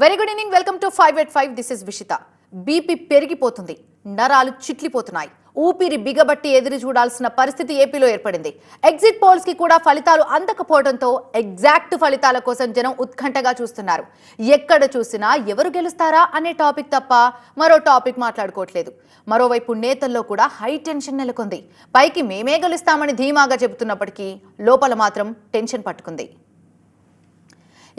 Very good evening. Welcome to 5 at 5. This is Vishita. BP పెరిగిపోతుంది, నరాలు చిట్లిపోతున్నాయి, ఊపిరి బిగబట్టి ఎదురు చూడాల్సిన పరిస్థితి ఏపీలో ఏర్పడింది. ఎగ్జిట్ పోల్స్ కి కూడా ఫలితాలు అందకపోవడంతో ఎగ్జాక్ట్ ఫలితాల కోసం జనం ఉత్కంఠగా చూస్తున్నారు. ఎక్కడ చూసినా ఎవరు గెలుస్తారా అనే టాపిక్ తప్ప మరో టాపిక్ మాట్లాడుకోవట్లేదు. మరోవైపు నేతల్లో కూడా హై టెన్షన్ నెలకొంది. పైకి మేమే గెలుస్తామని ధీమాగా చెబుతున్నప్పటికీ లోపల మాత్రం టెన్షన్ పట్టుకుంది.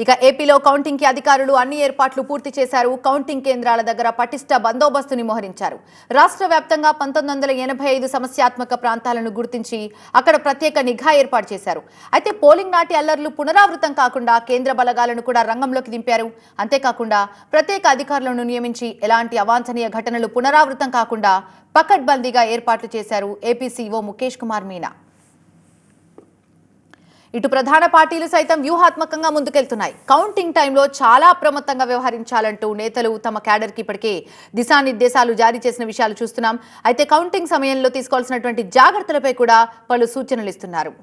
ఇక ఏపీలో కౌంటింగ్ కి అధికారులు అన్ని ఏర్పాట్లు పూర్తి చేశారు. కౌంటింగ్ కేంద్రాల దగ్గర పటిష్ట బందోబస్తుని మోహరించారు. రాష్ట్ర వ్యాప్తంగా 1985 సమస్యాత్మక ప్రాంతాలను గుర్తించి అక్కడ ప్రత్యేక నిఘా ఏర్పాటు చేశారు. అయితే పోలింగ్ నాటి అల్లర్లు పునరావృతం కాకుండా కేంద్ర బలగాలను కూడా రంగంలోకి దింపారు. అంతేకాకుండా ప్రత్యేక అధికారులను నియమించి ఎలాంటి అవాంఛనీయ ఘటనలు పునరావృతం కాకుండా పకడ్బందీగా ఏర్పాట్లు చేశారు ఏపీ సీఈఓ ముఖేష్ కుమార్ మీనా. ఇటు ప్రధాన పార్టీలు సైతం వ్యూహాత్మకంగా ముందుకెళ్తున్నాయి. కౌంటింగ్ టైంలో చాలా అప్రమత్తంగా వ్యవహరించాలంటూ నేతలు తమ క్యాడర్కి ఇప్పటికే దిశానిర్దేశాలు జారీ చేసిన విషయాలు చూస్తున్నాం. అయితే కౌంటింగ్ సమయంలో తీసుకోవాల్సినటువంటి జాగ్రత్తలపై కూడా పలు సూచనలు ఇస్తున్నారు.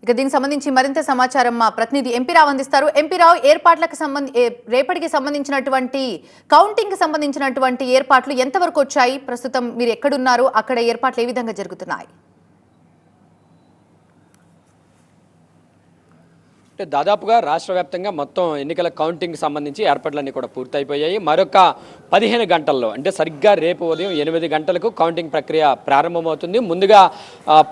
ఇక దీనికి సంబంధించి మరింత సమాచారం మా ప్రతినిధి ఎంపీ రావు అందిస్తారు. ఎంపీ రావు, ఏర్పాట్లకు రేపటికి సంబంధించినటువంటి కౌంటింగ్ కి సంబంధించినటువంటి ఏర్పాట్లు ఎంతవరకు వచ్చాయి? ప్రస్తుతం మీరు ఎక్కడున్నారు? అక్కడ ఏర్పాట్లు ఏ విధంగా జరుగుతున్నాయి? దాదాపుగా రాష్ట్ర వ్యాప్తంగా మొత్తం ఎన్నికల కౌంటింగ్ సంబంధించి ఏర్పాట్లన్నీ కూడా పూర్తయిపోయాయి. మరొక 15 గంటల్లో అంటే సరిగ్గా రేపు ఉదయం 8 గంటలకు కౌంటింగ్ ప్రక్రియ ప్రారంభమవుతుంది. ముందుగా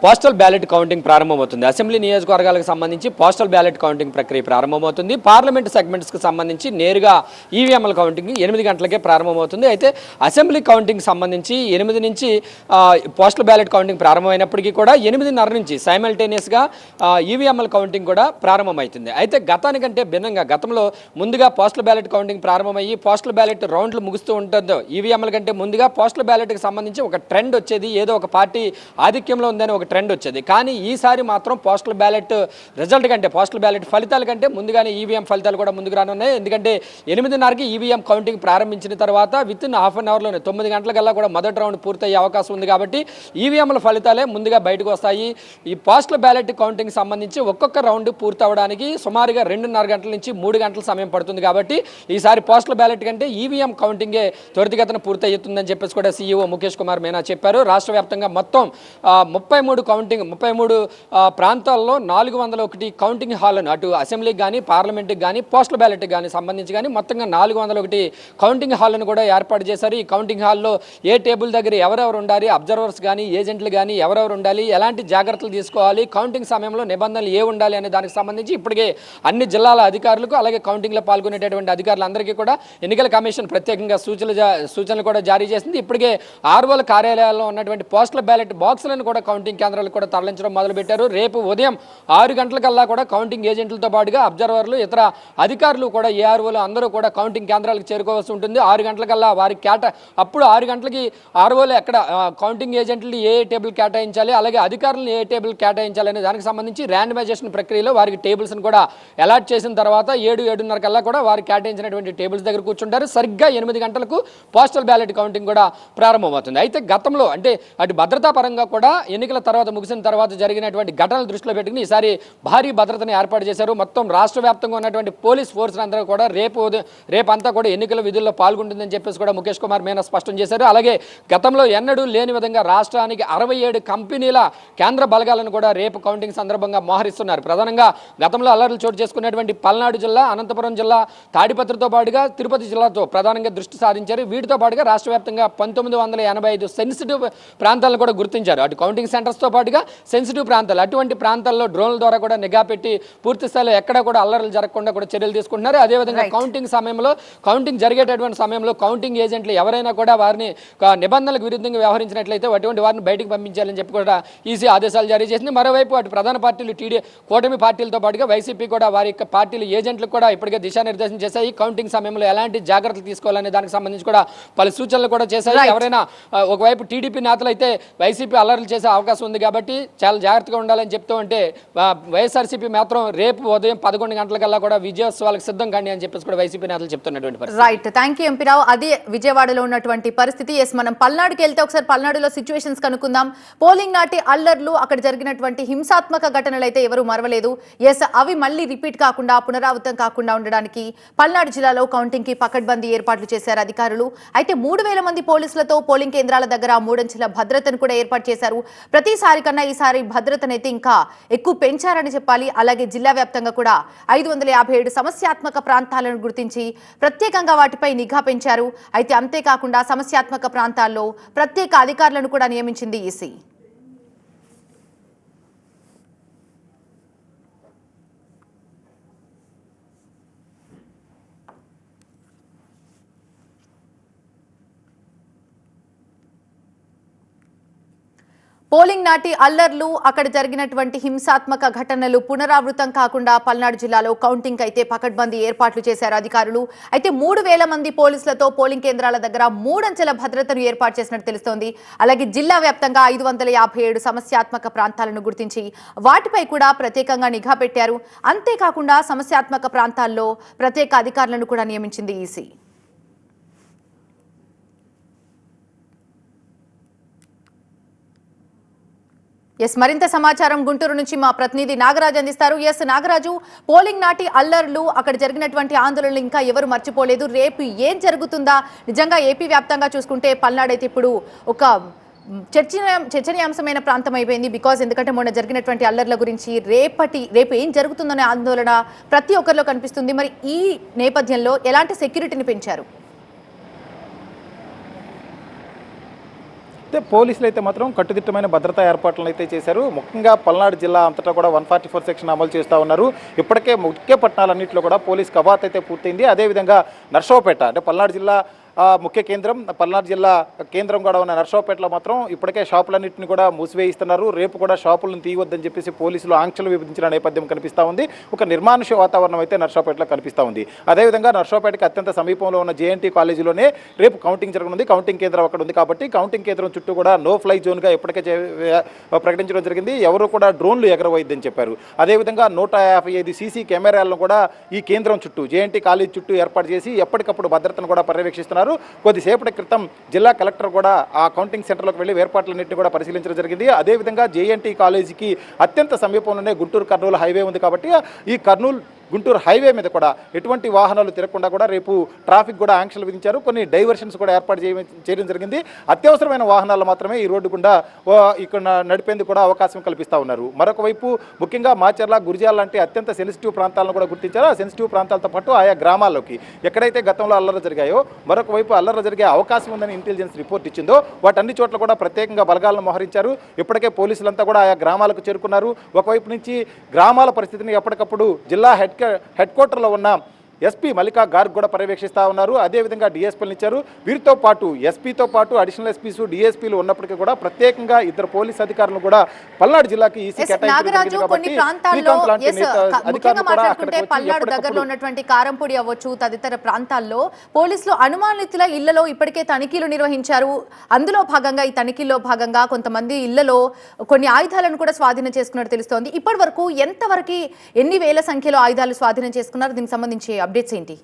పోస్టల్ బ్యాలెట్ కౌంటింగ్ ప్రారంభమవుతుంది. అసెంబ్లీ నియోజకవర్గాలకు సంబంధించి పోస్టల్ బ్యాలెట్ కౌంటింగ్ ప్రక్రియ ప్రారంభమవుతుంది. పార్లమెంట్ సెగ్మెంట్స్కి సంబంధించి నేరుగా ఈవీఎంల కౌంటింగ్ 8 గంటలకే ప్రారంభమవుతుంది. అయితే అసెంబ్లీ కౌంటింగ్ సంబంధించి 8 నుంచి పోస్టల్ బ్యాలెట్ కౌంటింగ్ ప్రారంభమైనప్పటికీ కూడా 8:30 నుంచి సైమల్టేనియస్గా ఈవీఎంల కౌంటింగ్ కూడా ప్రారంభమవుతుంది. అయితే గతానికంటే భిన్నంగా గతంలో ముందుగా పోస్టల్ బ్యాలెట్ కౌంటింగ్ ప్రారంభమయ్యి పోస్టల్ బ్యాలెట్ రౌండ్లు ముగుస్తూ ఉంటుందో ఈవీఎంల కంటే ముందుగా పోస్టల్ బ్యాలెట్కి సంబంధించి ఒక ట్రెండ్ వచ్చేది. ఏదో ఒక పార్టీ ఆధిక్యంలో ఉందని ఒక ట్రెండ్ వచ్చేది. కానీ ఈసారి మాత్రం పోస్టల్ బ్యాలెట్ రిజల్ట్ కంటే పోస్టల్ బ్యాలెట్ ఫలితాల కంటే ముందుగానే ఈవీఎం ఫలితాలు కూడా ముందుకు రానున్నాయి. ఎందుకంటే 8:30కి ఈవీఎం కౌంటింగ్ ప్రారంభించిన తర్వాత వితిన్ హాఫ్ అన్ అవర్లోనే 9 గంటలకల్లా కూడా మొదటి రౌండ్ పూర్తయ్యే అవకాశం ఉంది. కాబట్టి ఈవీఎంల ఫలితాలే ముందుగా బయటకు వస్తాయి. ఈ పోస్టల్ బ్యాలెట్ కౌంటింగ్ సంబంధించి ఒక్కొక్క రౌండ్ పూర్తవడానికి సుమారుగా 2:30 గంటల నుంచి 3 గంటల సమయం పడుతుంది. కాబట్టి ఈసారి పోస్టల్ బ్యాలెట్ కంటే ఈవీఎం కౌంటింగే త్వరితగతిన పూర్తవుతుందని చెప్పేసి కూడా సీఈఓ ముఖేష్ కుమార్ మీనా చెప్పారు. రాష్ట్ర వ్యాప్తంగా మొత్తం 33 ప్రాంతాల్లో 401 కౌంటింగ్ హాల్ను అటు అసెంబ్లీకి కానీ పార్లమెంట్కి కానీ పోస్టల్ బ్యాలెట్కి కానీ సంబంధించి కానీ మొత్తంగా 401 కౌంటింగ్ హాల్ను కూడా ఏర్పాటు చేశారు. ఈ కౌంటింగ్ హాల్లో ఏ టేబుల్ దగ్గర ఎవరెవరు ఉండాలి, అబ్జర్వర్స్ కానీ ఏజెంట్లు కానీ ఎవరెవరు ఉండాలి, ఎలాంటి జాగ్రత్తలు తీసుకోవాలి, కౌంటింగ్ సమయంలో నిబంధనలు ఏ ఉండాలి అనే దానికి సంబంధించి ఇప్పటికే అన్ని జిల్లాల అధికారులకు అలాగే కౌంటింగ్లో పాల్గొనేటటువంటి అధికారులందరికీ కూడా ఎన్నికల కమిషన్ ప్రత్యేకంగా సూచనలు కూడా జారీ చేసింది. ఇప్పటికే ఆర్ఓల కార్యాలయాల్లో ఉన్నటువంటి పోస్టల్ బ్యాలెట్ బాక్సులను కూడా కౌంటింగ్ కేంద్రాలకు కూడా తరలించడం మొదలుపెట్టారు. రేపు ఉదయం 6 గంటలకల్లా కూడా కౌంటింగ్ ఏజెంట్లతో పాటుగా అబ్జర్వర్లు ఇతర అధికారులు కూడా ఏఆర్ఓలు అందరూ కూడా కౌంటింగ్ కేంద్రాలకు చేరుకోవాల్సి ఉంటుంది. 6 గంటలకల్లా వారికి అప్పుడు 6 గంటలకి ఆర్ఓలు ఎక్కడ కౌంటింగ్ ఏజెంట్లు ఏ టేబుల్ కేటాయించాలి అలాగే అధికారులను ఏ టేబుల్ కేటాయించాలి అనే దానికి సంబంధించి ర్యాండమైజేషన్ ప్రక్రియలో వారికి టేబుల్స్ని కూడా అలాట్ చేసిన తర్వాత 7-7:30 కల్లా కూడా వారు కేటాయించినటువంటి టేబుల్స్ దగ్గర కూర్చుంటారు. సరిగ్గా 8 గంటలకు పోస్టల్ బ్యాలెట్ కౌంటింగ్ కూడా ప్రారంభమవుతుంది. అయితే గతంలో అంటే అటు భద్రతా పరంగా కూడా ఎన్నికల తర్వాత ముగిసిన తర్వాత జరిగినటువంటి ఘటనలు దృష్టిలో పెట్టుకుని ఈసారి భారీ భద్రతను ఏర్పాటు చేశారు. మొత్తం రాష్ట్ర వ్యాప్తంగా ఉన్నటువంటి పోలీస్ ఫోర్స్ అందరూ కూడా రేపంతా కూడా ఎన్నికల విధుల్లో పాల్గొంటుందని చెప్పేసి కూడా ముఖేష్ కుమార్ మీనా స్పష్టం చేశారు. అలాగే గతంలో ఎన్నడూ లేని విధంగా రాష్ట్రానికి 67 కంపెనీల కేంద్ర బలగాలను కూడా రేపు కౌంటింగ్ సందర్భంగా మోహరిస్తున్నారు. ప్రధానంగా గతంలో అల్లర్లు చోటు చేసుకున్నటువంటి పల్నాడు జిల్లా, అనంతపురం జిల్లా, తాడిపత్రితో పాటుగా తిరుపతి జిల్లాతో ప్రధానంగా దృష్టి సారించారు. వీటితో పాటుగా రాష్ట్ర వ్యాప్తంగా 1985 సెన్సిటివ్ ప్రాంతాలను కూడా గుర్తించారు. అటు కౌంటింగ్ సెంటర్స్తో పాటుగా సెన్సిటివ్ ప్రాంతాలు అటువంటి ప్రాంతాల్లో డ్రోన్ల ద్వారా కూడా నిఘా పెట్టి పూర్తి స్థాయిలో ఎక్కడ కూడా అల్లర్లు జరగకుండా కూడా చర్యలు తీసుకుంటున్నారు. అదేవిధంగా కౌంటింగ్ జరిగేటటువంటి సమయంలో కౌంటింగ్ ఏజెంట్లు ఎవరైనా కూడా వారిని నిబంధనలకు విరుద్ధంగా వ్యవహరించినట్లయితే అటువంటి వారిని బయటకు పంపించాలని చెప్పి కూడా ఈసీ ఆదేశాలు జారీ చేసింది. మరోవైపు అటు ప్రధాన పార్టీలు కూటమి పార్టీలతో పాటుగా వైసీపీ కూడా వారి యొక్క పార్టీల ఏజెంట్లకు కూడా ఇప్పటికే దిశానిర్దేశం చేశాయి. కౌంటింగ్ సమయంలో ఎలాంటి జాగ్రత్తలు తీసుకోవాలనే దానికి సంబంధించి కూడా పలు సూచనలు కూడా చేశాయి. ఎవరైనా ఒకవైపు టీడీపీ నేతలు అయితే వైసీపీ అల్లర్లు చేసే అవకాశం ఉంది కాబట్టి చాలా జాగ్రత్తగా ఉండాలని చెప్తూ ఉంటే వైఎస్ఆర్సీపీ మాత్రం రేపు ఉదయం 11 గంటలకల్లా కూడా విజయోత్సవాలకు సిద్ధం కండి అని చెప్పేసి కూడా వైసీపీ నేతలు చెప్తున్నటువంటి పరిస్థితి. రైట్, థ్యాంక్ యూ ఎంపీ రావు. అది విజయవాడలో ఉన్నటువంటి పరిస్థితి. మనం పల్నాడుకి వెళ్తే ఒకసారి పల్నాడులో సిచ్యువేషన్స్ కనుక్కుందాం. పోలింగ్ నాటి అల్లర్లు, అక్కడ జరిగినటువంటి హింసాత్మక ఘటనలు అయితే ఎవరు మరవలేదు. అవి మళ్ళీ రిపీట్ కాకుండా, పునరావృతం కాకుండా ఉండడానికి పల్నాడు జిల్లాలో కౌంటింగ్ కి పకడ్బందీ ఏర్పాట్లు చేశారు అధికారులు. అయితే 3000 మంది పోలీసులతో పోలింగ్ కేంద్రాల దగ్గర 3 అంచెల భద్రతను కూడా ఏర్పాటు చేశారు. ప్రతిసారి కన్నా ఈసారి భద్రతనైతే ఇంకా ఎక్కువ పెంచారని చెప్పాలి. అలాగే జిల్లా వ్యాప్తంగా కూడా 557 సమస్యాత్మక ప్రాంతాలను గుర్తించి ప్రత్యేకంగా వాటిపై నిఘా పెంచారు. అయితే అంతేకాకుండా సమస్యాత్మక ప్రాంతాల్లో ప్రత్యేక అధికారులను కూడా నియమించింది ఈసీ. పోలింగ్ నాటి అల్లర్లు, అక్కడ జరిగినటువంటి హింసాత్మక ఘటనలు పునరావృతం కాకుండా పల్నాడు జిల్లాలో కౌంటింగ్ అయితే పకడ్బందీ ఏర్పాట్లు చేశారు అధికారులు. అయితే 3000 మంది పోలీసులతో పోలింగ్ కేంద్రాల దగ్గర 3 అంచెల భద్రతను ఏర్పాటు చేసినట్టు తెలుస్తోంది. అలాగే జిల్లా వ్యాప్తంగా 557 సమస్యాత్మక ప్రాంతాలను గుర్తించి వాటిపై కూడా ప్రత్యేకంగా నిఘా పెట్టారు. అంతేకాకుండా సమస్యాత్మక ప్రాంతాల్లో ప్రత్యేక అధికారులను కూడా నియమించింది ఈసీ. మరింత సమాచారం గుంటూరు నుంచి మా ప్రతినిధి నాగరాజు అందిస్తారు. నాగరాజు, పోలింగ్ నాటి అల్లర్లు, అక్కడ జరిగినటువంటి ఆందోళనలు ఇంకా ఎవరు మర్చిపోలేదు. రేపు ఏం జరుగుతుందా? నిజంగా ఏపీ వ్యాప్తంగా చూసుకుంటే పల్నాడు అయితే ఇప్పుడు ఒక చర్చనీయాంశమైన ప్రాంతం అయిపోయింది. ఎందుకంటే మొన్న జరిగినటువంటి అల్లర్ల గురించి రేపు ఏం జరుగుతుందనే ఆందోళన ప్రతి ఒక్కరిలో కనిపిస్తుంది. మరి ఈ నేపథ్యంలో ఎలాంటి సెక్యూరిటీని పెంచారు? అయితే పోలీసులు అయితే మాత్రం కట్టుదిట్టమైన భద్రతా ఏర్పాట్లను అయితే చేశారు. ముఖ్యంగా పల్నాడు జిల్లా అంతటా కూడా 144 సెక్షన్ అమలు చేస్తూ ఉన్నారు. ఇప్పటికే ముఖ్య పట్టణాలన్నింటిలో కూడా పోలీస్ కవాత్ అయితే పూర్తయింది. అదేవిధంగా నర్సరావుపేట అంటే పల్నాడు జిల్లా ముఖ్య కేంద్రం, పల్నాడు జిల్లా కేంద్రం కూడా ఉన్న నర్సరావుపేటలో మాత్రం ఇప్పటికే షాపులన్నింటినీ కూడా మూసివేయిస్తున్నారు. రేపు కూడా షాపులను తీయవద్దని చెప్పేసి పోలీసులు ఆంక్షలు విధించిన నేపథ్యం కనిపిస్తూ ఉంది. ఒక నిర్మానుష్య వాతావరణం అయితే నర్సరావుపేటలో కనిపిస్తూ ఉంది. అదేవిధంగా నర్సరావుపేటకి అత్యంత సమీపంలో ఉన్న జేఎన్టీ కాలేజీలోనే రేపు కౌంటింగ్ జరగనుంది. కౌంటింగ్ కేంద్రం అక్కడ ఉంది కాబట్టి కౌంటింగ్ కేంద్రం చుట్టూ కూడా నో ఫ్లై జోన్గా ఇప్పటికే ప్రకటించడం జరిగింది. ఎవరు కూడా డ్రోన్లు ఎగరవద్దని చెప్పారు. అదేవిధంగా 155 సీసీ కెమెరాలను కూడా ఈ కేంద్రం చుట్టూ, జేఎన్టీ కాలేజీ చుట్టూ ఏర్పాటు చేసి ఎప్పటికప్పుడు భద్రతను కూడా పర్యవేక్షిస్తున్నారు. కొద్దిసేపటి క్రితం జిల్లా కలెక్టర్ కూడా ఆ కౌంటింగ్ సెంటర్లోకి వెళ్ళి ఏర్పాట్లన్నింటినీ కూడా పరిశీలించడం జరిగింది. అదేవిధంగా జేఎన్టీ కాలేజీకి అత్యంత సమీపంలోనే గుంటూరు కర్నూలు హైవే ఉంది కాబట్టి ఈ కర్నూలు గుంటూరు హైవే మీద కూడా ఎటువంటి వాహనాలు తిరగకుండా కూడా రేపు ట్రాఫిక్ కూడా ఆంక్షలు విధించారు. కొన్ని డైవర్షన్స్ కూడా ఏర్పాటు చేయడం జరిగింది. అత్యవసరమైన వాహనాలు మాత్రమే ఈ రోడ్డు గుండా ఇక్కడ నడిపేందుకు కూడా అవకాశం కల్పిస్తూ ఉన్నారు. మరొక వైపు ముఖ్యంగా మాచర్ల, గురిజాల లాంటి అత్యంత సెన్సిటివ్ ప్రాంతాలను కూడా గుర్తించారు. ఆ సెన్సిటివ్ ప్రాంతాలతో పాటు ఆయా గ్రామాల్లోకి ఎక్కడైతే గతంలో అల్లర్లు జరిగాయో మరొక వైపు అల్లర్లు జరిగే అవకాశం ఉందని ఇంటెలిజెన్స్ రిపోర్ట్ ఇచ్చిందో వాటన్ని చోట్ల కూడా ప్రత్యేకంగా బలగాలను మోహరించారు. ఇప్పటికే పోలీసులంతా కూడా ఆయా గ్రామాలకు చేరుకున్నారు. ఒకవైపు నుంచి గ్రామాల పరిస్థితిని ఎప్పటికప్పుడు జిల్లా హెడ్ క్వార్టర్లో ఉన్న ఎస్పీ మల్లికా గార్గ్ కూడా పర్యవేక్షిస్తూ ఉన్నారు. అదేవిధంగా డిఎస్పీలు ఇచ్చారు. వీరితో పాటు ఎస్పీతో పాటు అడిషనల్ ఎస్పీస్, డిఎస్పీలు ఉన్నప్పటికీ కూడా ప్రత్యేకంగా 2 పోలీస్ అధికారులు కూడా పల్నాడు జిల్లాకి ఈసీ పల్నాడు దగ్గరలో ఉన్నటువంటి కారంపూడి అవ్వచ్చు తదితర ప్రాంతాల్లో పోలీసులు అనుమానితుల ఇళ్లలో ఇప్పటికే తనిఖీలు నిర్వహించారు. అందులో భాగంగా ఈ తనిఖీల్లో భాగంగా కొంతమంది ఇళ్లలో కొన్ని ఆయుధాలను కూడా స్వాధీనం చేసుకున్నట్టు తెలుస్తోంది. ఇప్పటి వరకు ఎంతవరకు ఎన్ని వేల సంఖ్యలో ఆయుధాలు స్వాధీనం చేసుకున్నారు? దీనికి సంబంధించి అప్డేట్స్ ఏంటి?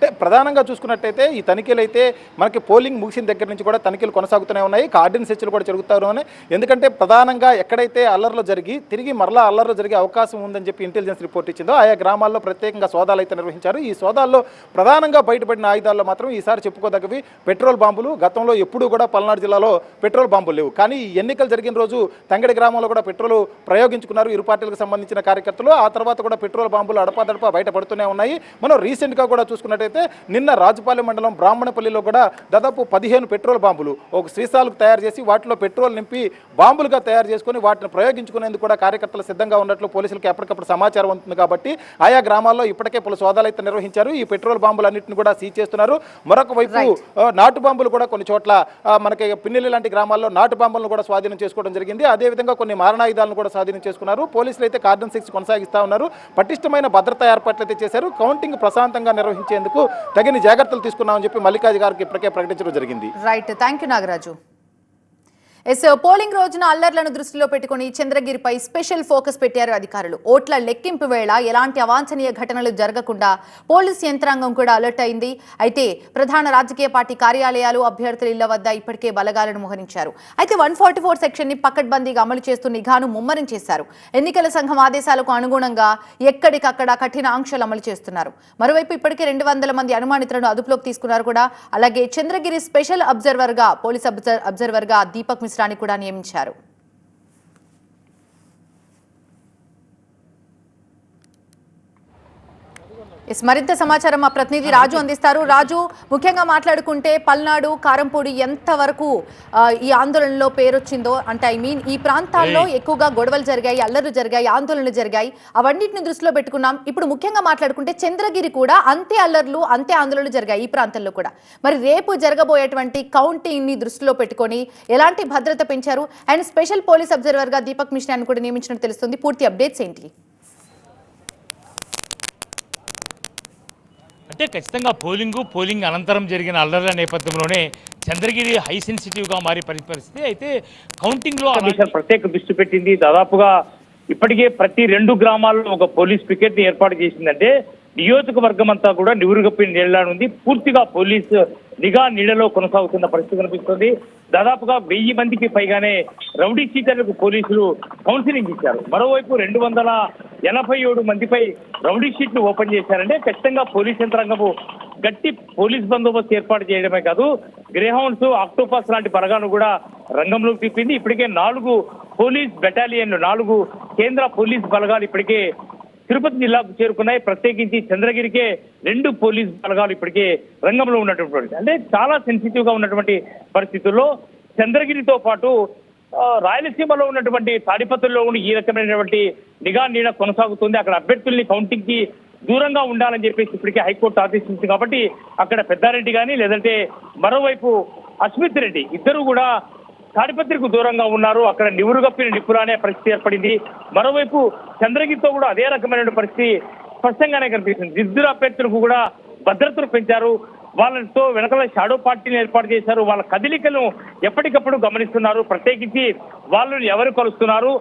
అంటే ప్రధానంగా చూసుకున్నట్టయితే ఈ తనిఖీలు అయితే మనకి పోలింగ్ ముగిసిన దగ్గర నుంచి కూడా తనిఖీలు కొనసాగుతూనే ఉన్నాయి. కార్డిన్ సెర్చ్లు కూడా జరుగుతూనే ఉన్నాయి. ఎందుకంటే ప్రధానంగా ఎక్కడైతే అల్లర్లు జరిగి తిరిగి మరలా అల్లర్లు జరిగే అవకాశం ఉందని చెప్పి ఇంటెలిజెన్స్ రిపోర్ట్ ఇచ్చిందో ఆయా గ్రామాల్లో ప్రత్యేకంగా సోదాలు అయితే నిర్వహించారు. ఈ సోదాల్లో ప్రధానంగా బయటపడిన ఆయుధాల్లో మాత్రం ఈసారి చెప్పుకోదగ్గవి పెట్రోల్ బాంబులు. గతంలో ఎప్పుడూ కూడా పల్నాడు జిల్లాలో పెట్రోల్ బాంబులు లేవు. కానీ ఈ ఎన్నికలు జరిగిన రోజు తంగడి గ్రామంలో కూడా పెట్రోల్ ప్రయోగించుకున్నారు ఇరు పార్టీలకు సంబంధించిన కార్యకర్తలు. ఆ తర్వాత కూడా పెట్రోల్ బాంబులు అడపాదడపా బయటపడుతూనే ఉన్నాయి. మనం రీసెంట్గా కూడా చూసుకున్నట్టయితే నిన్న రాజుపాలెం మండలం బ్రాహ్మణపల్లిలో కూడా దాదాపు 15 పెట్రోల్ బాంబులు ఒక సీసాలకు తయారు చేసి వాటిలో పెట్రోల్ నింపి బాంబులుగా తయారు చేసుకుని వాటిని ప్రయోగించుకునేందుకు కూడా కార్యకర్తలు సిద్ధంగా ఉన్నట్లు పోలీసులకు ఎప్పటికప్పుడు సమాచారం ఉంటుంది కాబట్టి ఆయా గ్రామాల్లో ఇప్పటికే పలు సోదాలు అయితే నిర్వహించారు. ఈ పెట్రోల్ బాంబులన్నింటిని కూడా సీజ్ చేస్తున్నారు. మరొక వైపు నాటు బాంబులు కూడా కొన్ని చోట్ల మనకి పిన్నెల్లి లాంటి గ్రామాల్లో నాటు బాంబులను కూడా స్వాధీనం చేసుకోవడం జరిగింది. అదేవిధంగా కొన్ని మారణాయుధాలను కూడా స్వాధీనం చేసుకున్నారు. పోలీసులు అయితే కార్డన్ 6 కొనసాగిస్తా ఉన్నారు. పటిష్టమైన భద్రతా ఏర్పాట్లు అయితే చేశారు. కౌంటింగ్ ప్రశాంతంగా నిర్వహించేందుకు తగిన జాగ్రత్తలు తీసుకున్నామని చెప్పి మల్లికార్జున గారికి ఇప్పటికే ప్రకటించడం జరిగింది. Right, thank you Nagaraju. Polling రోజున అల్లర్లను దృష్టిలో పెట్టుకుని చంద్రగిరిపై స్పెషల్ ఫోకస్ పెట్టారు అధికారులు. ఓట్ల లెక్కింపు వేళ ఎలాంటి అవాంఛనీయ ఘటనలు జరగకుండా పోలీస్ యంత్రాంగం కూడా అలర్ట్ అయింది. అయితే ప్రధాన రాజకీయ పార్టీ కార్యాలయాలు, అభ్యర్థుల ఇళ్ల వద్ద ఇప్పటికే బలగాలను మోహరించారు. అయితే 144 సెక్షన్ ని పకడ్బందీగా అమలు చేస్తూ నిఘాను ముమ్మరం చేశారు. ఎన్నికల సంఘం ఆదేశాలకు అనుగుణంగా ఎక్కడికక్కడ కఠిన ఆంక్షలు అమలు చేస్తున్నారు. మరోవైపు ఇప్పటికే 200 మంది అనుమానితులను అదుపులోకి తీసుకున్నారు కూడా. అలాగే చంద్రగిరి స్పెషల్ పోలీస్ అబ్జర్వర్ గా దీపక్ మిశ్రాని కూడా నియమించారు. మరింత సమాచారం మా ప్రతినిధి రాజు అందిస్తారు. రాజు, ముఖ్యంగా మాట్లాడుకుంటే పల్నాడు, కారంపూడి ఎంతవరకు ఈ ఆందోళనలో పేరొచ్చిందో, అంటే ఈ ప్రాంతాల్లో ఎక్కువగా గొడవలు జరిగాయి, అల్లర్లు జరిగాయి, ఆందోళనలు జరిగాయి, అవన్నిటిని దృష్టిలో పెట్టుకున్నాం. ఇప్పుడు ముఖ్యంగా మాట్లాడుకుంటే చంద్రగిరి కూడా అంతే అల్లర్లు, అంతే ఆందోళనలు జరిగాయి ఈ ప్రాంతంలో కూడా. మరి రేపు జరగబోయేటువంటి కౌంటింగ్ ని దృష్టిలో పెట్టుకొని ఎలాంటి భద్రత పెంచారు? అండ్ స్పెషల్ పోలీస్ అబ్జర్వర్ గా దీపక్ మిశ్రాని కూడా నియమించినట్టు తెలుస్తుంది. పూర్తి అప్డేట్స్ ఏంటి? అంటే ఖచ్చితంగా పోలింగ్ అనంతరం జరిగిన అల్లర్ల నేపథ్యంలోనే చంద్రగిరి హై సెన్సిటివ్గా మారి పరిస్థితి. అయితే కౌంటింగ్లో ప్రత్యేక దృష్టి పెట్టింది. దాదాపుగా ఇప్పటికే ప్రతి 2 గ్రామాల్లో ఒక పోలీస్ పికెట్ ని ఏర్పాటు చేసిందంటే నియోజకవర్గం అంతా కూడా నివురుగప్పి నీళ్లానుంది. పూర్తిగా పోలీసు నిఘా నీడలో కొనసాగుతున్న పరిస్థితి కనిపిస్తుంది. దాదాపుగా 1000 మందికి పైగానే రౌడీ షీటర్లకు పోలీసులు కౌన్సిలింగ్ ఇచ్చారు. మరోవైపు 287 మందిపై రౌడీ షీట్లు ఓపెన్ చేశారంటే ఖచ్చితంగా పోలీస్ యంత్రాంగము గట్టి పోలీస్ బందోబస్తు ఏర్పాటు చేయడమే కాదు, గ్రేహౌండ్స్, ఆక్టోపస్ లాంటి బలగాను కూడా రంగంలోకి తిప్పింది. ఇప్పటికే 4 పోలీస్ బెటాలియన్లు, 4 కేంద్ర పోలీస్ బలగాలు ఇప్పటికే తిరుపతి జిల్లాకు చేరుకున్నాయి. ప్రత్యేకించి చంద్రగిరికే 2 పోలీస్ బలగాలు ఇప్పటికే రంగంలో ఉన్నటువంటి, అంటే చాలా సెన్సిటివ్ గా ఉన్నటువంటి పరిస్థితుల్లో చంద్రగిరితో పాటు రాయలసీమలో ఉన్నటువంటి తాడిపత్రుల్లో కూడా ఈ రకమైనటువంటి నిఘా నీడ కొనసాగుతుంది. అక్కడ అభ్యర్థుల్ని కౌంటింగ్ కి దూరంగా ఉండాలని చెప్పేసి ఇప్పటికే హైకోర్టు ఆదేశించింది. కాబట్టి అక్కడ పెద్దారెడ్డి కానీ లేదంటే మరోవైపు అస్మిత్ రెడ్డి ఇద్దరు కూడా తాడిపత్రికి దూరంగా ఉన్నారు. అక్కడ నివురుగప్పిన నిప్పులానే పరిస్థితి ఏర్పడింది. మరోవైపు చంద్రగిరితో కూడా అదే రకమైన పరిస్థితి స్పష్టంగానే కనిపిస్తుంది. ఇద్దరు అభ్యర్థులకు కూడా భద్రతను పెంచారు. వాళ్ళతో వెనకాల షాడో పార్టీని ఏర్పాటు చేశారు. వాళ్ళ కదలికలను ఎప్పటికప్పుడు గమనిస్తున్నారు. ప్రత్యేకించి వాళ్ళని ఎవరు కలుస్తున్నారు,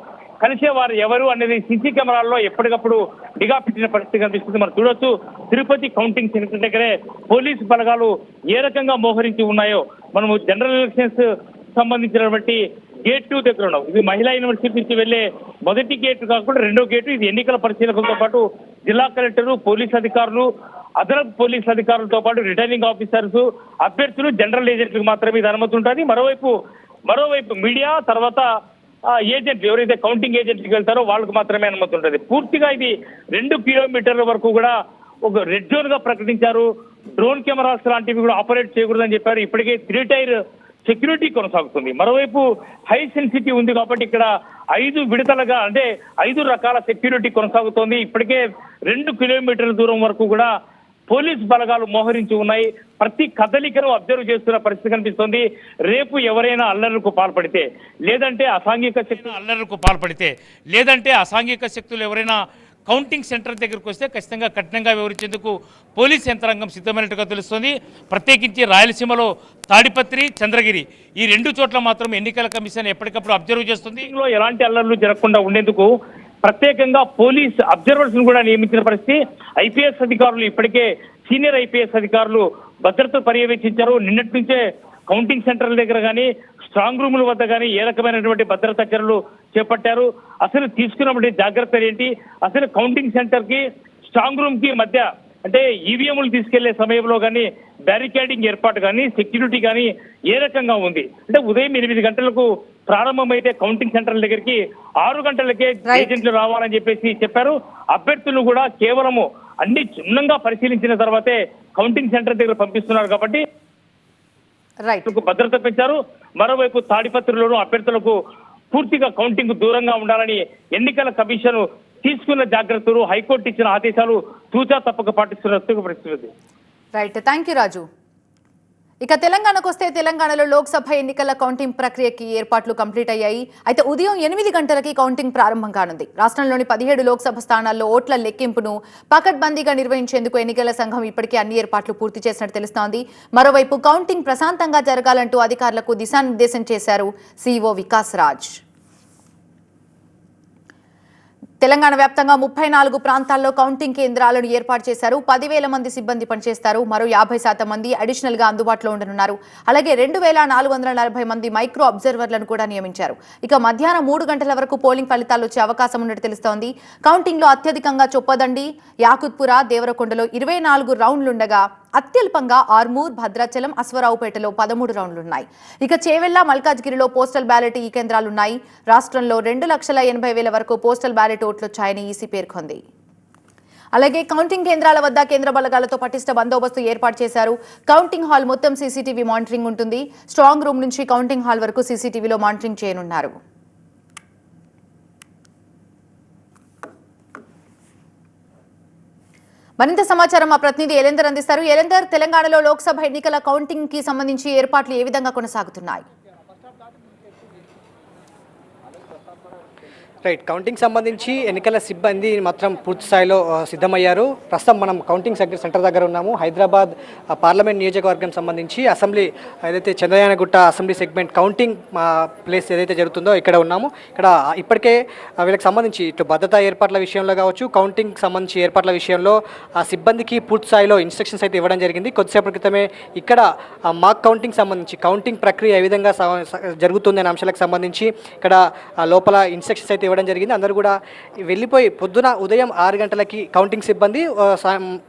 కలిసే వారు ఎవరు అనేది సీసీ కెమెరాల్లో ఎప్పటికప్పుడు నిఘా పెట్టిన పరిస్థితి కనిపిస్తుంది. మనం చూడొచ్చు, తిరుపతి కౌంటింగ్ సెంటర్ దగ్గరే పోలీసు బలగాలు ఏ రకంగా మోహరించి ఉన్నాయో. మనము జనరల్ ఎలక్షన్స్ సంబంధించినటువంటి గేట్ 2 దగ్గర ఉన్నాం. ఇది మహిళా యూనివర్సిటీ నుంచి వెళ్లే మొదటి గేటు కాకుండా 2వ గేటు. ఇది ఎన్నికల పరిశీలకులతో పాటు జిల్లా కలెక్టరు, పోలీస్ అధికారులు, అదనపు పోలీస్ అధికారులతో పాటు రిటర్నింగ్ ఆఫీసర్స్, అభ్యర్థులు, జనరల్ ఏజెంట్లకు మాత్రమే ఇది అనుమతి ఉంటుంది. మరోవైపు మీడియా, తర్వాత ఏజెంట్లు ఎవరైతే కౌంటింగ్ ఏజెంట్కి వెళ్తారో వాళ్ళకు మాత్రమే అనుమతి ఉంటుంది. పూర్తిగా ఇది 2 కిలోమీటర్ల వరకు కూడా ఒక రెడ్ జోన్ గా ప్రకటించారు. డ్రోన్ కెమెరాస్ లాంటివి కూడా ఆపరేట్ చేయకూడదని చెప్పారు. ఇప్పటికే 3 టైర్ సెక్యూరిటీ కొనసాగుతుంది. మరోవైపు హై సెన్సిటివ్ ఉంది కాబట్టి ఇక్కడ 5 విడతలుగా, అంటే 5 రకాల సెక్యూరిటీ కొనసాగుతోంది. ఇప్పటికే 2 కిలోమీటర్ల దూరం వరకు కూడా పోలీస్ బలగాలు మోహరించి ఉన్నాయి. ప్రతి కదలికను అబ్జర్వ్ చేస్తున్న పరిస్థితి కనిపిస్తోంది. రేపు ఎవరైనా అల్లర్లకు పాల్పడితే, లేదంటే అసాంఘిక శక్తులు ఎవరైనా కౌంటింగ్ సెంటర్ దగ్గరకు వస్తే ఖచ్చితంగా కఠినంగా వివరించేందుకు పోలీస్ యంత్రాంగం సిద్ధమైనట్టుగా తెలుస్తోంది. ప్రత్యేకించి రాయలసీమలో తాడిపత్రి, చంద్రగిరి ఈ 2 చోట్ల మాత్రం ఎన్నికల కమిషన్ ఎప్పటికప్పుడు అబ్జర్వ్ చేస్తుంది. ఇందులో ఎలాంటి అల్లర్లు జరగకుండా ఉండేందుకు ప్రత్యేకంగా పోలీస్ అబ్జర్వర్స్ ను కూడా నియమించిన పరిస్థితి. ఐపీఎస్ అధికారులు, ఇప్పటికే సీనియర్ ఐపీఎస్ అధికారులు భద్రత పర్యవేక్షించారు. నిన్నటి నుంచే కౌంటింగ్ సెంటర్ల దగ్గర కానీ, స్ట్రాంగ్ రూముల వద్ద కానీ ఏ రకమైనటువంటి భద్రతా చర్యలు చేపట్టారు, అసలు తీసుకున్నటువంటి జాగ్రత్తలు ఏంటి, అసలు కౌంటింగ్ సెంటర్ కి స్ట్రాంగ్ రూమ్ కి మధ్య, అంటే ఈవీఎంలు తీసుకెళ్లే సమయంలో కానీ బ్యారికేడింగ్ ఏర్పాటు కానీ, సెక్యూరిటీ కానీ ఏ రకంగా ఉంది. అంటే ఉదయం 8 గంటలకు ప్రారంభమైతే కౌంటింగ్ సెంటర్ల దగ్గరికి 6 గంటలకే ఏజెంట్లు రావాలని చెప్పేసి చెప్పారు. అభ్యర్థులను కూడా కేవలము అన్ని క్షుణ్ణంగా పరిశీలించిన తర్వాతే కౌంటింగ్ సెంటర్ దగ్గర పంపిస్తున్నారు కాబట్టి రైట్. భద్రత పెంచారు. మరోవైపు తాడిపత్రిలోనూ అభ్యర్థులకు పూర్తిగా కౌంటింగ్ దూరంగా ఉండాలని ఎన్నికల కమిషన్ తీసుకున్న జాగ్రత్తలు, హైకోర్టు ఇచ్చిన ఆదేశాలు తూచా తప్పక పాటిస్తున్నట్టు పరిస్థితి. రైట్, థ్యాంక్ యూ రాజు. ఇక తెలంగాణకు వస్తే తెలంగాణలో లోక్సభ ఎన్నికల కౌంటింగ్ ప్రక్రియకి ఏర్పాట్లు కంప్లీట్ అయ్యాయి. అయితే ఉదయం 8 గంటలకి కౌంటింగ్ ప్రారంభం కానుంది. రాష్ట్రంలోని 17 లోక్సభ స్థానాల్లో ఓట్ల లెక్కింపును పకడ్బందీగా నిర్వహించేందుకు ఎన్నికల సంఘం ఇప్పటికే అన్ని ఏర్పాట్లు పూర్తి చేసినట్టు తెలుస్తోంది. మరోవైపు కౌంటింగ్ ప్రశాంతంగా జరగాలంటూ అధికారులకు దిశానిర్దేశం చేశారు సీఈఓ వికాస్ రాజ్. తెలంగాణ వ్యాప్తంగా 34 ప్రాంతాల్లో కౌంటింగ్ కేంద్రాలను ఏర్పాటు చేశారు. 10,000 మంది సిబ్బంది పనిచేస్తారు. మరో 50% మంది అడిషనల్ గా అందుబాటులో ఉండనున్నారు. అలాగే 2,440 మంది మైక్రో అబ్జర్వర్లను కూడా నియమించారు. ఇక మధ్యాహ్నం 3 గంటల వరకు పోలింగ్ ఫలితాలు వచ్చే అవకాశం ఉన్నట్టు తెలుస్తోంది. కౌంటింగ్ లో అత్యధికంగా చొప్పదండి, యాకుత్పుర, దేవరకొండలో 24 రౌండ్లుండగా అత్యల్పంగా ఆర్మూర్, భద్రాచలం, అశ్వరావుపేటలో 13 రౌండ్లున్నాయి. ఇక చేవెళ్ల, మల్కాజ్గిరిలో పోస్టల్ బ్యాలెట్ ఈ కేంద్రాలున్నాయి. రాష్ట్రంలో 2,80,000 వరకు పోస్టల్ బ్యాలెట్ ఓట్లొచ్చాయని ఈసీ పేర్కొంది. అలాగే కౌంటింగ్ కేంద్రాల వద్ద కేంద్ర బలగాలతో పటిష్ట బందోబస్తు ఏర్పాటు చేశారు. కౌంటింగ్ హాల్ మొత్తం సీసీటీవీ మానిటరింగ్ ఉంటుంది. స్ట్రాంగ్ రూమ్ నుంచి కౌంటింగ్ హాల్ వరకు సీసీటీవీలో మానిటరింగ్ చేయనున్నారు. మరింత సమాచారం మా ప్రతినిధి ఎలేందర్ అందిస్తారు. ఎలేందర్, తెలంగాణలో లోక్సభ ఎన్నికల కౌంటింగ్ కి సంబంధించి ఏర్పాట్లు ఏ విధంగా కొనసాగుతున్నాయి? రైట్, కౌంటింగ్ సంబంధించి ఎన్నికల సిబ్బంది మాత్రం పూర్తి స్థాయిలో సిద్ధమయ్యారు. ప్రస్తుతం మనం కౌంటింగ్ సెంటర్ దగ్గర ఉన్నాము. హైదరాబాద్ పార్లమెంట్ నియోజకవర్గం సంబంధించి అసెంబ్లీ ఏదైతే Chandrayangutta assembly segment counting place ఏదైతే జరుగుతుందో ఇక్కడ ఉన్నాము. ఇక్కడ ఇప్పటికే వీళ్ళకి సంబంధించి ఇటు భద్రతా ఏర్పాట్ల విషయంలో కావచ్చు, కౌంటింగ్ సంబంధించి ఏర్పాట్ల విషయంలో ఆ సిబ్బందికి పూర్తి స్థాయిలో ఇన్స్ట్రక్షన్స్ అయితే ఇవ్వడం జరిగింది. కొద్దిసేపటి క్రితమే ఇక్కడ మాక్ కౌంటింగ్ సంబంధించి కౌంటింగ్ ప్రక్రియ ఏ విధంగా జరుగుతుంది అనే అంశాలకు సంబంధించి ఇక్కడ లోపల ఇన్స్ట్రక్షన్స్ అయితే ఇవ్వడం జరిగింది. అందరూ కూడా వెళ్ళిపోయి ఉదయం 6 గంటలకి కౌంటింగ్ సిబ్బంది,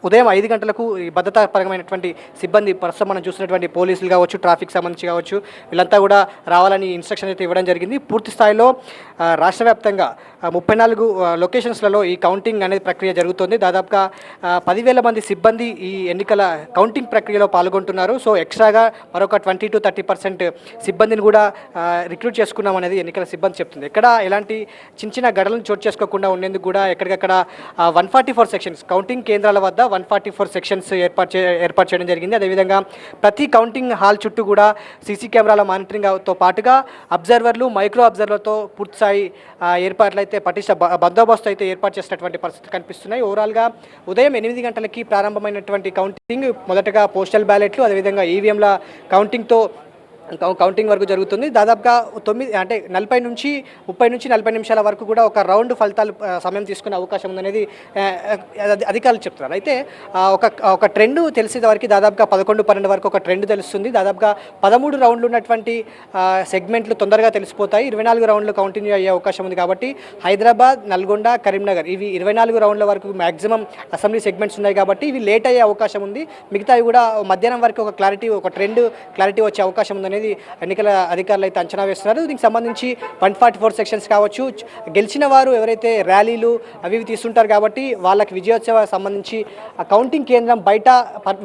ఉదయం 5 గంటలకు భద్రతాపరమైనటువంటి సిబ్బంది, ప్రస్తుతం మనం చూసినటువంటి పోలీసులు కావచ్చు, ట్రాఫిక్ సంబంధించి కావచ్చు, వీళ్ళంతా కూడా రావాలని ఇన్స్ట్రక్షన్ అయితే ఇవ్వడం జరిగింది. పూర్తి స్థాయిలో రాష్ట్ర వ్యాప్తంగా 34 లొకేషన్స్లలో ఈ కౌంటింగ్ అనేది ప్రక్రియ జరుగుతుంది. దాదాపుగా 10,000 మంది సిబ్బంది ఈ ఎన్నికల కౌంటింగ్ ప్రక్రియలో పాల్గొంటున్నారు. సో ఎక్స్ట్రాగా మరొక 20 to 30% సిబ్బందిని కూడా రిక్రూట్ చేసుకున్నాం అనేది ఎన్నికల సిబ్బంది చెప్తుంది. ఎక్కడ ఎలాంటి చిన్న గడలను చోటు చేసుకోకుండా ఉండేందుకు కూడా ఎక్కడికక్కడ 144 సెక్షన్స్, కౌంటింగ్ కేంద్రాల వద్ద 144 సెక్షన్స్ ఏర్పాటు చేయడం జరిగింది. అదేవిధంగా ప్రతి కౌంటింగ్ హాల్ చుట్టూ కూడా సీసీ కెమెరాల మానిటరింగ్తో పాటుగా అబ్జర్వర్లు, మైక్రో అబ్జర్వర్లతో పూర్తిస్థాయి ఏర్పాట్లు అయితే పటిష్ట బందోబస్తు అయితే ఏర్పాటు చేసినటువంటి పరిస్థితి కనిపిస్తున్నాయి. ఓవరాల్గా ఉదయం 8 గంటలకి ప్రారంభమైనటువంటి కౌంటింగ్ మొదటగా పోస్టల్ బ్యాలెట్లు, అదేవిధంగా ఈవీఎంల కౌంటింగ్ వరకు జరుగుతుంది. దాదాపుగా 40 నుంచి 40 నిమిషాల వరకు కూడా ఒక రౌండ్ ఫలితాలు సమయం తీసుకునే అవకాశం ఉందనేది అధికారులు చెప్తున్నారు. అయితే ఒక ట్రెండ్ తెలిసే వరకు దాదాపుగా 11-12 వరకు ఒక ట్రెండ్ తెలుస్తుంది. దాదాపుగా 13 రౌండ్లు ఉన్నటువంటి సెగ్మెంట్లు తొందరగా తెలిసిపోతాయి. 24 రౌండ్లు కౌంటిన్యూ అయ్యే అవకాశం ఉంది. కాబట్టి హైదరాబాద్, నల్గొండ, కరీంనగర్ ఇవి 24 రౌండ్ల వరకు మ్యాక్సిమం అసెంబ్లీ సెగ్మెంట్స్ ఉన్నాయి. కాబట్టి ఇవి లేట్ అయ్యే అవకాశం ఉంది. మిగతావి కూడా మధ్యాహ్నం వరకు ఒక ట్రెండ్ క్లారిటీ వచ్చే అవకాశం ఉందనేది ఎన్నికల అధికారులు అయితే అంచనా వేస్తున్నారు. దీనికి సంబంధించి 144 సెక్షన్స్ కావచ్చు, గెలిచిన వారు ఎవరైతే ర్యాలీలు అవి తీస్తుంటారు కాబట్టి వాళ్ళకి విజయోత్సవ సంబంధించి ఆ కౌంటింగ్ కేంద్రం బయట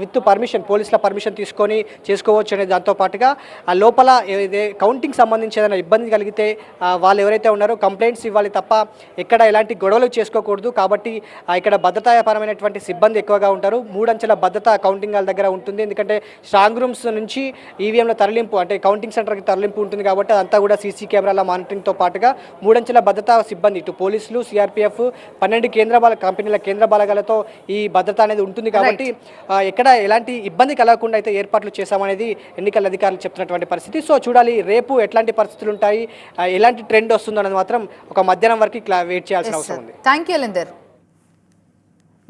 విత్ పర్మిషన్, పోలీసుల పర్మిషన్ తీసుకొని చేసుకోవచ్చు అనే దాంతోపాటుగా ఆ లోపల కౌంటింగ్ సంబంధించి ఏదైనా ఇబ్బంది కలిగితే వాళ్ళు ఎవరైతే ఉన్నారో కంప్లైంట్స్ ఇవ్వాలి తప్ప ఎక్కడ ఎలాంటి గొడవలు చేసుకోకూడదు. కాబట్టి ఇక్కడ భద్రతాపరమైనటువంటి సిబ్బంది ఎక్కువగా ఉంటారు. 3 అంచెల భద్రత కౌంటింగ్ హాల్ దగ్గర ఉంటుంది. ఎందుకంటే స్ట్రాంగ్ రూమ్స్ నుంచి ఈవీఎంల తరలింపు అంటే కౌంటింగ్ సెంటర్కి తరలింపు ఉంటుంది కాబట్టి అదంతా కూడా సీసీ కెమెరాల మానిటరింగ్తో పాటుగా 3 అంచెల భద్రతా సిబ్బంది, ఇటు పోలీసులు, సిఆర్పీఎఫ్, 12 కంపెనీల కేంద్ర బలగాలతో ఈ భద్రత అనేది ఉంటుంది. కాబట్టి ఎక్కడ ఎలాంటి ఇబ్బంది కలగకుండా అయితే ఏర్పాట్లు చేశామనేది ఎన్నికల అధికారులు చెప్తున్నటువంటి పరిస్థితి. సో చూడాలి రేపు ఎట్లాంటి పరిస్థితులు ఉంటాయి, ఎలాంటి ట్రెండ్ వస్తుందో అనేది మాత్రం ఒక మధ్యాహ్నం వరకు వెయిట్ చేయాల్సిన అవసరం ఉంది. Thank you Elender.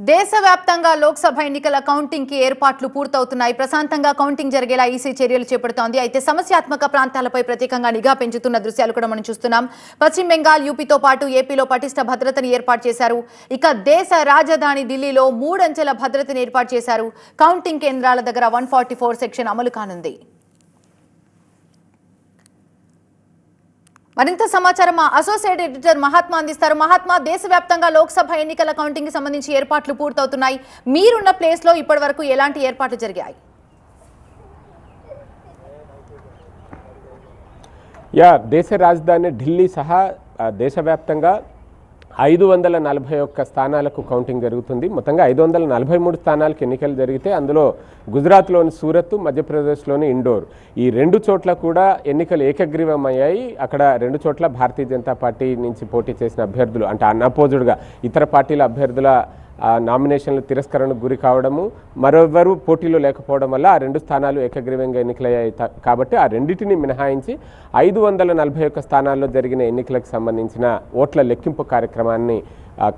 దేశవ్యాప్తంగా లోక్సభ ఎన్నికల కౌంటింగ్ కి ఏర్పాట్లు పూర్తవుతున్నాయి. ప్రశాంతంగా కౌంటింగ్ జరిగేలా ఈసీ చర్యలు చేపడుతోంది. అయితే సమస్యాత్మక ప్రాంతాలపై ప్రత్యేకంగా నిఘా పెంచుతున్న దృశ్యాలు కూడా మనం చూస్తున్నాం. పశ్చిమ బెంగాల్, యూపీతో పాటు ఏపీలో పటిష్ట భద్రతను ఏర్పాటు చేశారు. ఇక దేశ రాజధాని ఢిల్లీలో 3 అంచెల భద్రతను ఏర్పాటు చేశారు. కౌంటింగ్ కేంద్రాల దగ్గర 144 సెక్షన్ అమలు కానుంది. మరింత సమాచారం మా అసోసియేట్ ఎడిటర్ మహాత్మా అందిస్తారు. మహాత్మా, దేశవ్యాప్తంగా లోక్సభ ఎన్నికల కౌంటింగ్ కి సంబంధించి ఏర్పాట్లు పూర్తవుతున్నాయి. మీరున్న ప్లేస్ లో ఇప్పటి వరకు ఎలాంటి ఏర్పాట్లు జరిగాయి? దేశ రాజధాని ఢిల్లీ సహా దేశవ్యాప్తంగా 541 స్థానాలకు కౌంటింగ్ జరుగుతుంది. మొత్తంగా 543 స్థానాలకు ఎన్నికలు జరిగితే అందులో గుజరాత్లోని సూరత్, మధ్యప్రదేశ్లోని ఇండోర్, ఈ 2 చోట్ల కూడా ఎన్నికలు ఏకగ్రీవమయ్యాయి. అక్కడ 2 చోట్ల భారతీయ జనతా పార్టీ నుంచి పోటీ చేసిన అభ్యర్థులు అంటే అన్అపోజ్డ్గా ఇతర పార్టీల అభ్యర్థుల నామినేషన్లు తిరస్కరణకు గురి కావడము, మరెవరూ పోటీలో లేకపోవడం వల్ల ఆ 2 స్థానాలు ఏకగ్రీవంగా ఎన్నికలయ్యాయి. కాబట్టి ఆ రెండింటిని మినహాయించి 541 స్థానాల్లో జరిగిన ఎన్నికలకు సంబంధించిన ఓట్ల లెక్కింపు కార్యక్రమాన్ని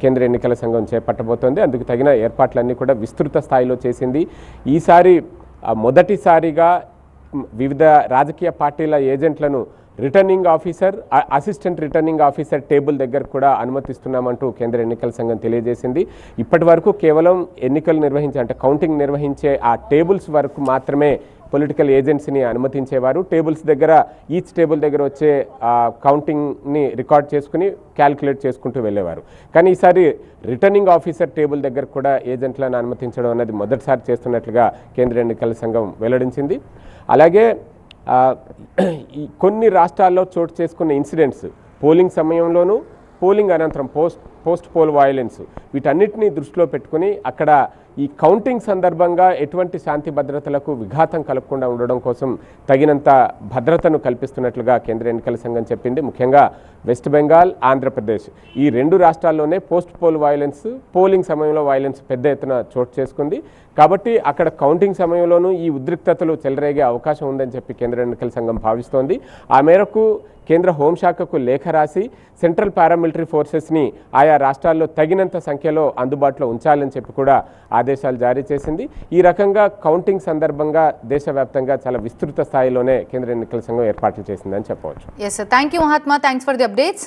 కేంద్ర ఎన్నికల సంఘం చేపట్టబోతోంది. అందుకు తగిన ఏర్పాట్లన్నీ కూడా విస్తృత స్థాయిలో చేసింది. ఈసారి మొదటిసారిగా వివిధ రాజకీయ పార్టీల ఏజెంట్లను returning officer, assistant returning officer table దగ్గర కూడా అనుమతిస్తున్నామంటూ కేంద్ర ఎన్నికల సంఘం తెలియజేసింది. ఇప్పటి వరకు కేవలం ఎన్నికలు నిర్వహించే అంటే కౌంటింగ్ నిర్వహించే ఆ టేబుల్స్ వరకు మాత్రమే పొలిటికల్ ఏజెన్సీని అనుమతించేవారు. టేబుల్స్ దగ్గర ఈచ్ టేబుల్ దగ్గర వచ్చే కౌంటింగ్ని రికార్డ్ చేసుకుని క్యాల్కులేట్ చేసుకుంటూ వెళ్ళేవారు. కానీ ఈసారి రిటర్నింగ్ ఆఫీసర్ టేబుల్ దగ్గర కూడా ఏజెంట్లను అనుమతించడం అన్నది మొదటిసారి చేస్తున్నట్లుగా కేంద్ర ఎన్నికల సంఘం వెల్లడించింది. అలాగే కొన్ని రాష్ట్రాల్లో చోటు చేసుకున్న ఇన్సిడెంట్స్ పోలింగ్ సమయంలోనూ పోలింగ్ అనంతరం పోస్ట్ పోల్ వయలెన్స్ వీటన్నిటిని దృష్టిలో పెట్టుకుని అక్కడ ఈ కౌంటింగ్ సందర్భంగా ఎటువంటి శాంతి భద్రతలకు విఘాతం కలగకుండా ఉండడం కోసం తగినంత భద్రతను కల్పిస్తున్నట్లుగా కేంద్ర ఎన్నికల సంఘం చెప్పింది. ముఖ్యంగా వెస్ట్ బెంగాల్, ఆంధ్రప్రదేశ్ ఈ 2 రాష్ట్రాల్లోనే పోస్ట్ పోల్ వయలెన్స్, పోలింగ్ సమయంలో వయలెన్స్ పెద్ద ఎత్తున చోటు చేసుకుంది. కాబట్టి అక్కడ కౌంటింగ్ సమయంలోనూ ఈ ఉద్రిక్తతలు చెలరేగే అవకాశం ఉందని చెప్పి కేంద్ర ఎన్నికల సంఘం భావిస్తోంది. ఆ మేరకు కేంద్ర హోంశాఖకు లేఖ రాసి సెంట్రల్ పారామిలిటరీ ఫోర్సెస్ని ఆయా రాష్ట్రాల్లో తగినంత సంఖ్యలో అందుబాటులో ఉంచాలని చెప్పి కూడా ఆదేశాలు జారీ చేసింది. ఈ రకంగా కౌంటింగ్ సందర్భంగా దేశవ్యాప్తంగా చాలా విస్తృత స్థాయిలోనే కేంద్ర ఎన్నికల సంఘం ఏర్పాట్లు చేసిందని చెప్పవచ్చు. Yes, sir. Thank you, Mahatma. Thanks for the updates.